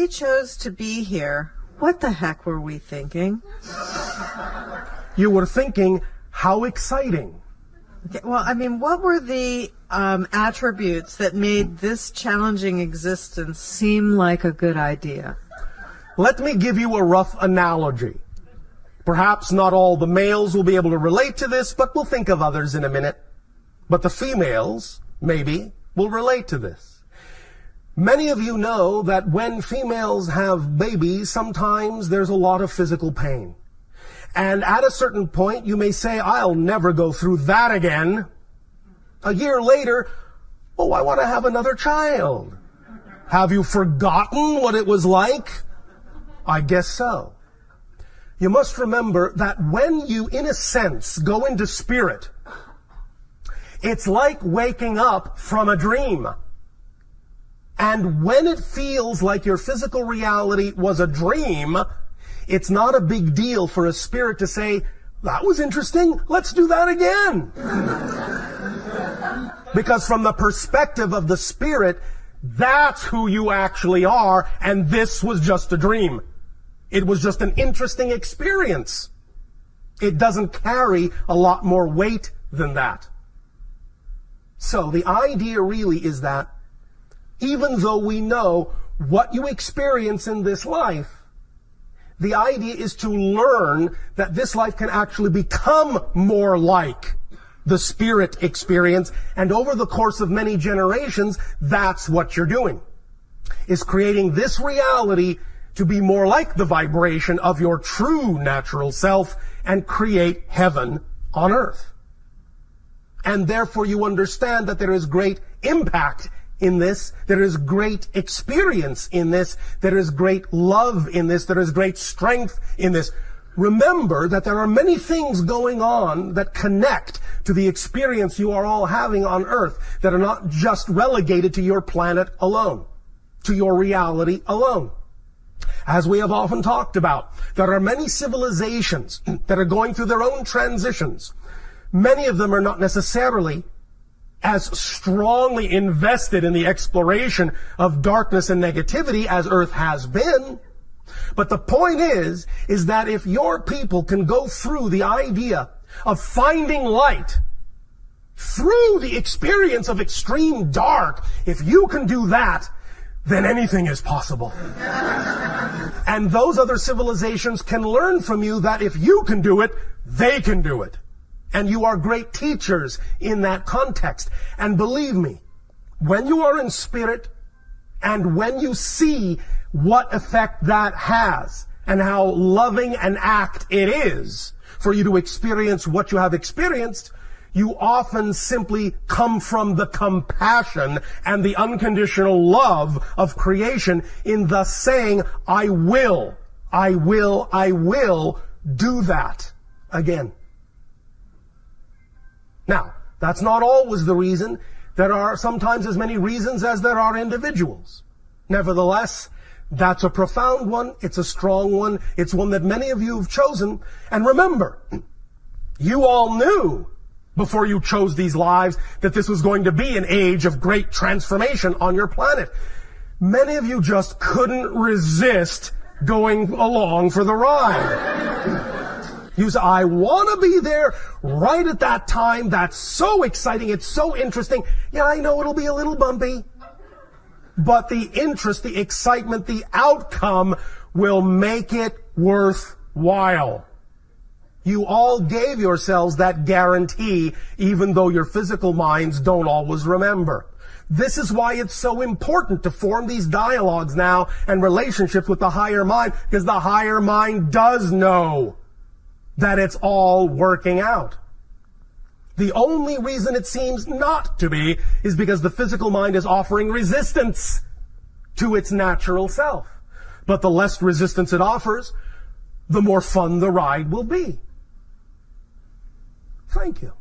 we chose to be here, what the heck were we thinking? You were thinking, how exciting. Okay, well, I mean, what were the attributes that made this challenging existence seem like a good idea? Let me give you a rough analogy. Perhaps not all the males will be able to relate to this, but we'll think of others in a minute. But the females, maybe, will relate to this. Many of you know that when females have babies, sometimes there's a lot of physical pain. And at a certain point, you may say, I'll never go through that again. A year later, oh, I want to have another child. Have you forgotten what it was like? I guess so. You must remember that when you, in a sense, go into spirit, it's like waking up from a dream. And when it feels like your physical reality was a dream, it's not a big deal for a spirit to say, that was interesting, let's do that again. Because from the perspective of the spirit, that's who you actually are, and this was just a dream. It was just an interesting experience. It doesn't carry a lot more weight than that. So the idea really is that even though we know what you experience in this life, the idea is to learn that this life can actually become more like the spirit experience, and over the course of many generations, that's what you're doing, is creating this reality to be more like the vibration of your true natural self and create heaven on earth. And therefore you understand that there is great impact in this, there is great experience in this, there is great love in this, there is great strength in this. Remember that there are many things going on that connect to the experience you are all having on earth that are not just relegated to your planet alone, to your reality alone. As we have often talked about, there are many civilizations that are going through their own transitions. Many of them are not necessarily as strongly invested in the exploration of darkness and negativity as Earth has been. But the point is that if your people can go through the idea of finding light through the experience of extreme dark, if you can do that, then anything is possible. And those other civilizations can learn from you that if you can do it, they can do it. And you are great teachers in that context. And believe me, when you are in spirit and when you see what effect that has and how loving an act it is for you to experience what you have experienced, you often simply come from the compassion and the unconditional love of creation in thus saying, I will do that again. Now, that's not always the reason. There are sometimes as many reasons as there are individuals. Nevertheless, that's a profound one. It's a strong one. It's one that many of you have chosen. And remember, you all knew before you chose these lives that this was going to be an age of great transformation on your planet. Many of you just couldn't resist going along for the ride. You say, I want to be there right at that time. That's so exciting. It's so interesting. Yeah, I know it'll be a little bumpy. But the interest, the excitement, the outcome will make it worthwhile. You all gave yourselves that guarantee, even though your physical minds don't always remember. This is why it's so important to form these dialogues now and relationships with the higher mind, because the higher mind does know that it's all working out. The only reason it seems not to be is because the physical mind is offering resistance to its natural self. But the less resistance it offers, the more fun the ride will be. Thank you.